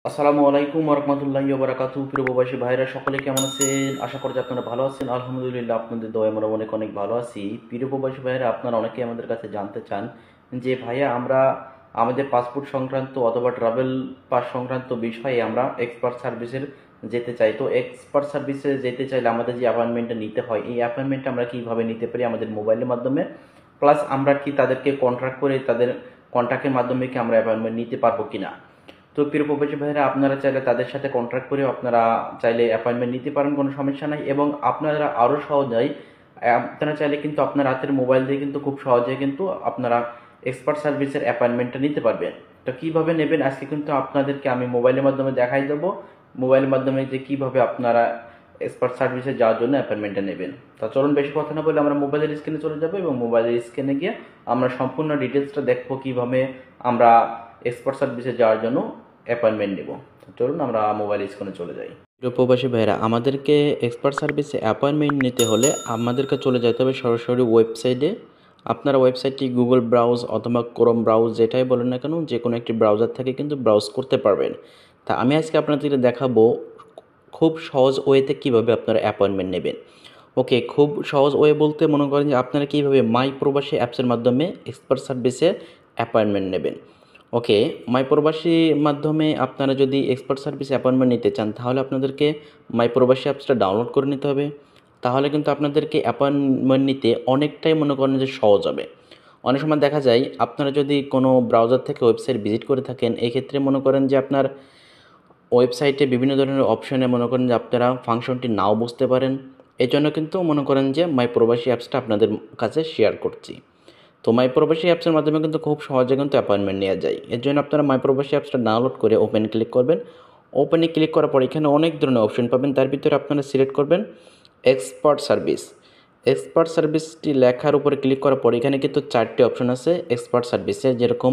আসসালামু আলাইকুম ওরহমতুল্লাহি ওবারাকাতু। প্রিয় প্রবাসী ভাইরা সকলে কেমন আছেন? আশা করি যে আপনারা ভালো আছেন। আলহামদুলিল্লাহ, আপনাদের দোয়ায় আমরা অনেক অনেক ভালো আছি। প্রিয় প্রবাসী ভাইরা, আপনারা অনেকেই আমাদের কাছে জানতে চান যে ভাইয়া আমরা আমাদের পাসপোর্ট সংক্রান্ত অথবা ট্রাভেল পাস সংক্রান্ত বিষয়ে আমরা এক্সপার্ট সার্ভিসের যেতে চাই। তো এক্সপার্ট সার্ভিসে যেতে চাইলে আমাদের যে অ্যাপয়েন্টমেন্টটা নিতে হয়, এই অ্যাপয়েন্টমেন্টটা আমরা কীভাবে নিতে পারি আমাদের মোবাইলের মাধ্যমে, প্লাস আমরা কি তাদেরকে কন্ট্রাক্ট করে তাদের কন্ট্রাক্টের মাধ্যমে কি আমরা অ্যাপয়েন্টমেন্ট নিতে পারবো কিনা। তো প্রিয় প্রবাসী ভাইরা, আপনারা চাইলে তাদের সাথে কন্ট্রাক্ট করে আপনারা চাইলে অ্যাপয়েন্টমেন্ট নিতে পারেন, কোনো সমস্যা নাই। এবং আপনারা আরও সহজ হয়, আপনারা চাইলে কিন্তু আপনার হাতের মোবাইল দিয়ে কিন্তু খুব সহজে কিন্তু আপনারা এক্সপার্ট সার্ভিসের অ্যাপয়েন্টমেন্টটা নিতে পারবেন। তো কীভাবে নেবেন আজকে কিন্তু আপনাদেরকে আমি মোবাইলের মাধ্যমে দেখাই দেবো, মোবাইলের মাধ্যমে যে কীভাবে আপনারা এক্সপার্ট সার্ভিসে যাওয়ার জন্য অ্যাপয়েন্টমেন্টটা নেবেন। তা চলুন বেশি কথা না বলে আমরা মোবাইলের স্ক্রিনে চলে যাবো এবং মোবাইলের স্ক্রিনে গিয়ে আমরা সম্পূর্ণ ডিটেলসটা দেখবো কীভাবে আমরা এক্সপার্ট সার্ভিসে যাওয়ার জন্য অ্যাপয়েন্টমেন্ট নেব। চলুন আমরা মোবাইল স্ক্রিনে চলে যাই। প্রিয় প্রবাসী ভাইরা, আমাদেরকে এক্সপার্ট সার্ভিসে অ্যাপয়েন্টমেন্ট নিতে হলে আমাদেরকে চলে যেতে হবে সরাসরি ওয়েবসাইটে। আপনারা ওয়েবসাইটটি গুগল ব্রাউজ অথবা ক্রোম ব্রাউজ যেটাই বলেন না কেন, যে কোনো একটি ব্রাউজার থেকে কিন্তু ব্রাউজ করতে পারবেন। তা আমি আজকে আপনাদেরকে দেখাবো খুব সহজ ওয়েতে কীভাবে আপনারা অ্যাপয়েন্টমেন্ট নেবেন। ওকে, খুব সহজ ওয়ে বলতে মনে করেন যে আপনারা কীভাবে মাই প্রবাসী অ্যাপসের মাধ্যমে এক্সপার্ট সার্ভিসে অ্যাপয়েন্টমেন্ট নেবেন। ওকে, মাই প্রবাসী মাধ্যমে আপনারা যদি এক্সপার্ট সার্ভিস অ্যাপয়েন্টমেন্ট নিতে চান তাহলে আপনাদেরকে মাই প্রবাসী অ্যাপসটা ডাউনলোড করে নিতে হবে। তাহলে কিন্তু আপনাদেরকে অ্যাপয়েন্টমেন্ট নিতে অনেকটাই মনে করেন যে সহজ হবে। অনেক সময় দেখা যায় আপনারা যদি কোনো ব্রাউজার থেকে ওয়েবসাইট ভিজিট করে থাকেন, এক্ষেত্রে মনে করেন যে আপনার ওয়েবসাইটে বিভিন্ন ধরনের অপশনে মনে করেন যে আপনারা ফাংশনটি নাও বুঝতে পারেন। এই জন্য কিন্তু মনে করেন যে মাই প্রবাসী অ্যাপসটা আপনাদের কাছে শেয়ার করছি। তো মাই প্রবাসী অ্যাপসের মাধ্যমে কিন্তু খুব সহজে কিন্তু অ্যাপয়েন্টমেন্ট নেওয়া যায়। এর জন্য আপনারা মাই প্রবাসী অ্যাপসটা ডাউনলোড করে ওপেন ক্লিক করবেন। ওপেনে ক্লিক করার পর এখানে অনেক ধরনের অপশন পাবেন, তার ভিতরে আপনারা সিলেক্ট করবেন এক্সপার্ট সার্ভিস। এক্সপার্ট সার্ভিসটি লেখার উপরে ক্লিক করার পর এখানে কিন্তু 4টি অপশন আছে এক্সপার্ট সার্ভিসে। যেরকম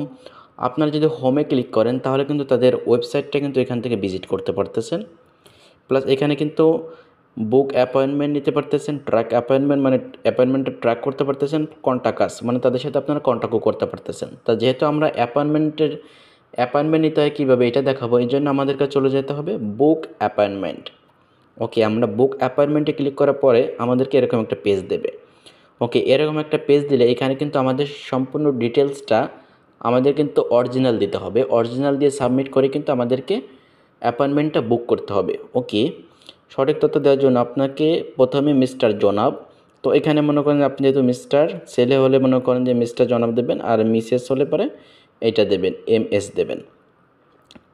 আপনারা যদি হোমে ক্লিক করেন তাহলে কিন্তু তাদের ওয়েবসাইটটা কিন্তু এখান থেকে ভিজিট করতে পারতেছেন। প্লাস এখানে কিন্তু বুক অ্যাপয়েন্টমেন্ট নিতে পারতেছেন, ট্র্যাক অ্যাপয়েন্টমেন্ট মানে অ্যাপয়েন্টমেন্টটা ট্র্যাক করতে পারতেছেন, কন্ট্যাক্ট আস মানে তাদের সাথে আপনারা কন্ট্যাক্টও করতে পারতেছেন। তা যেহেতু আমরা অ্যাপয়েন্টমেন্ট নিতে হয় কীভাবে এটা দেখাবো, এই জন্য আমাদেরকে চলে যেতে হবে বুক অ্যাপয়েন্টমেন্ট। ওকে, আমরা বুক অ্যাপয়েন্টমেন্টে ক্লিক করার পরে আমাদেরকে এরকম একটা পেজ দেবে। ওকে, এরকম একটা পেজ দিলে এখানে কিন্তু আমাদের সম্পূর্ণ ডিটেলসটা আমাদের কিন্তু অরিজিনাল দিতে হবে। অরিজিনাল দিয়ে সাবমিট করে কিন্তু আমাদেরকে অ্যাপয়েন্টমেন্টটা বুক করতে হবে। ওকে, সঠিক তথ্য দেওয়ার জন্য আপনাকে প্রথমে মিস্টার জনাব, তো এখানে মনে করেন আপনি যেহেতু মিস্টার, ছেলে হলে মনে করেন যে মিস্টার জনাব দেবেন, আর মিসেস হলে পরে এটা দেবেন MS দেবেন।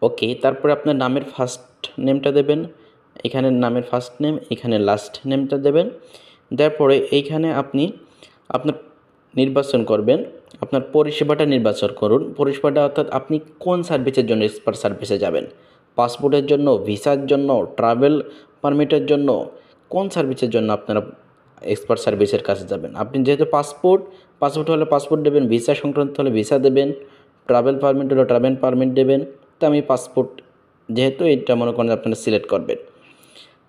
ওকে, তারপরে আপনার নামের ফার্স্ট নেমটা দেবেন, এখানে নামের ফার্স্ট নেম, এখানে লাস্ট নেমটা দেবেন। তারপরে এইখানে আপনি আপনার নির্বাচন করবেন, আপনার পরিষেবাটা নির্বাচন করুন। পরিষেবাটা অর্থাৎ আপনি কোন সার্ভিসের জন্য এক্সপার্ট সার্ভিসে যাবেন, পাসপোর্টের জন্য, ভিসার জন্য, ট্রাভেল পারমিটের জন্য, কোন সার্ভিসের জন্য আপনারা এক্সপার্ট সার্ভিসের কাছে যাবেন। আপনি যেহেতু পাসপোর্ট হলে পাসপোর্ট দেবেন, ভিসা সংক্রান্ত হলে ভিসা দেবেন, ট্রাভেল পারমিট হলে ট্রাভেল পারমিট দেবেন। তো আমি পাসপোর্ট যেহেতু এটা মনে করেন আপনারা সিলেক্ট করবেন।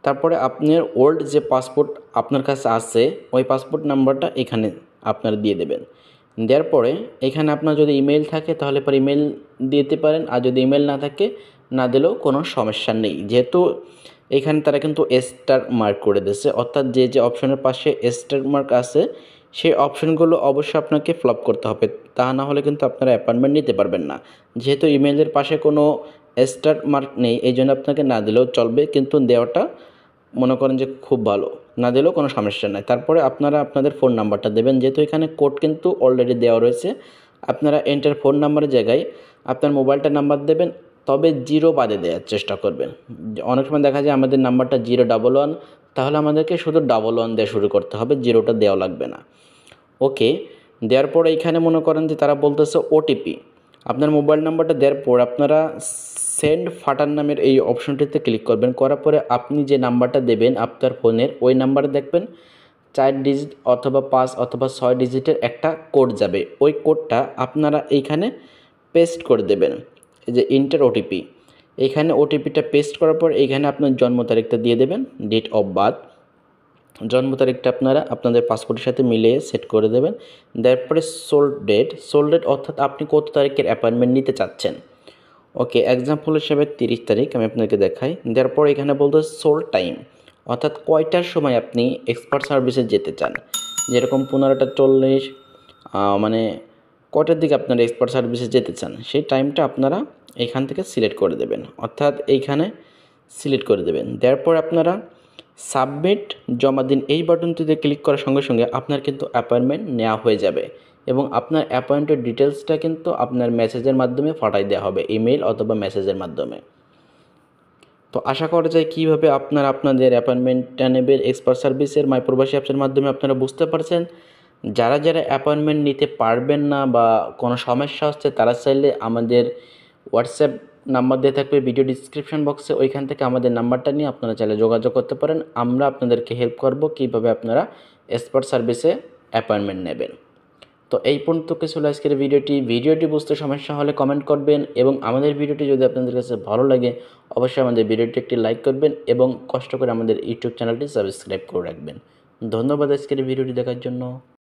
তারপরে আপনার ওল্ড যে পাসপোর্ট আপনার কাছে আছে ওই পাসপোর্ট নাম্বারটা এখানে আপনারা দিয়ে দেবেন। দেওয়ার পরে এখানে আপনার যদি ইমেল থাকে তাহলে পরে ইমেল দিতে পারেন, আর যদি ইমেল না থাকে না দিলেও কোনো সমস্যা নেই। যেহেতু এখানে তারা কিন্তু স্টার মার্ক করে দিয়েছে, অর্থাৎ যে যে অপশনের পাশে স্টার মার্ক আছে সেই অপশনগুলো অবশ্যই আপনাকে ফ্লপ করতে হবে, তা না হলে কিন্তু আপনারা অ্যাপয়েন্টমেন্ট নিতে পারবেন না। যেহেতু ইমেলের পাশে কোনো স্টার মার্ক নেই এই জন্য আপনাকে না দিলেও চলবে, কিন্তু দেওয়াটা মনে করেন যে খুব ভালো, না দিলেও কোনো সমস্যা নাই। তারপরে আপনারা আপনাদের ফোন নাম্বারটা দেবেন, যেহেতু এখানে কোড কিন্তু অলরেডি দেওয়া রয়েছে। আপনারা এন্টার ফোন নাম্বারের জায়গায় আপনার মোবাইলটার নাম্বার দেবেন, তবে 0 বাদে দেওয়ার চেষ্টা করবেন। অনেক সময় দেখা যায় আমাদের নাম্বারটা 011, তাহলে আমাদেরকে শুধু 11 দিয়ে শুরু করতে হবে, 0টা দেওয়া লাগবে না। ওকে, দেওয়ার পরে এখানে মনে করেন যে তারা বলতেছে ওটিপি। আপনার মোবাইল নাম্বারটা দেওয়ার পর আপনারা সেন্ড ফাটার নামের এই অপশনটিতে ক্লিক করবেন। করার পরে আপনি যে নাম্বারটা দেবেন আপনার ফোনের ওই নাম্বারে দেখবেন 4 ডিজিট অথবা 5 অথবা 6 ডিজিটের একটা কোড যাবে। ওই কোডটা আপনারা এইখানে পেস্ট করে দেবেন, এই যে ইন্টার ওটিপি। এখানে ওটিপিটা পেস্ট করার পর এইখানে আপনার জন্ম তারিখটা দিয়ে দেবেন, ডেট অফ বার্থ। জন্ম তারিখটা আপনারা আপনাদের পাসপোর্টের সাথে মিলিয়ে সেট করে দেবেন। তারপরে সোল্ড ডেট অর্থাৎ আপনি কত তারিখের অ্যাপয়েন্টমেন্ট নিতে চাচ্ছেন। ওকে, এক্সাম্পল হিসেবে 30 তারিখ আমি আপনাকে দেখাই। তারপর এখানে বলতে সোল টাইম, অর্থাৎ কয়টার সময় আপনি এক্সপার্ট সার্ভিসে যেতে চান। যেরকম 15টা 40, মানে কয়টার দিকে আপনারা এক্সপার্ট সার্ভিসে যেতে চান, সেই টাইমটা আপনারা এখান থেকে সিলেক্ট করে দেবেন, অর্থাৎ এইখানে সিলেক্ট করে দেবেন। তারপর আপনারা সাবমিট জমা দিন এই বাটনটিতে ক্লিক করার সঙ্গে সঙ্গে আপনার কিন্তু অ্যাপয়েন্টমেন্ট নেওয়া হয়ে যাবে এবং আপনার অ্যাপয়েন্টেড ডিটেলসটা কিন্তু আপনার মেসেজের মাধ্যমে পাঠাই দেওয়া হবে, ইমেল অথবা মেসেজের মাধ্যমে। তো আশা করা যায় কীভাবে আপনারা আপনাদের অ্যাপয়েন্টমেন্টটা নেবেন এক্সপার্ট সার্ভিসের মাই প্রবাসী অ্যাপসের মাধ্যমে আপনারা বুঝতে পারছেন। যারা যারা অ্যাপয়েন্টমেন্ট নিতে পারবেন না বা কোনো সমস্যা হচ্ছে, তারা চাইলে আমাদের হোয়াটসঅ্যাপ নাম্বার দিয়ে থাকবে ভিডিও ডিসক্রিপশন বক্সে, ওইখান থেকে আমাদের নাম্বারটা নিয়ে আপনারা চাইলে যোগাযোগ করতে পারেন। আমরা আপনাদেরকে হেল্প করব কীভাবে আপনারা এক্সপার্ট সার্ভিসে অ্যাপয়েন্টমেন্ট নেবেন। তো এই পর্যন্ত কিছু হলো আজকের ভিডিওটি বুঝতে সমস্যা হলে কমেন্ট করবেন এবং আমাদের ভিডিওটি যদি আপনাদের কাছে ভালো লাগে অবশ্যই আমাদের ভিডিওটি একটি লাইক করবেন এবং কষ্ট করে আমাদের ইউটিউব চ্যানেলটি সাবস্ক্রাইব করে রাখবেন। ধন্যবাদ আজকের ভিডিওটি দেখার জন্য।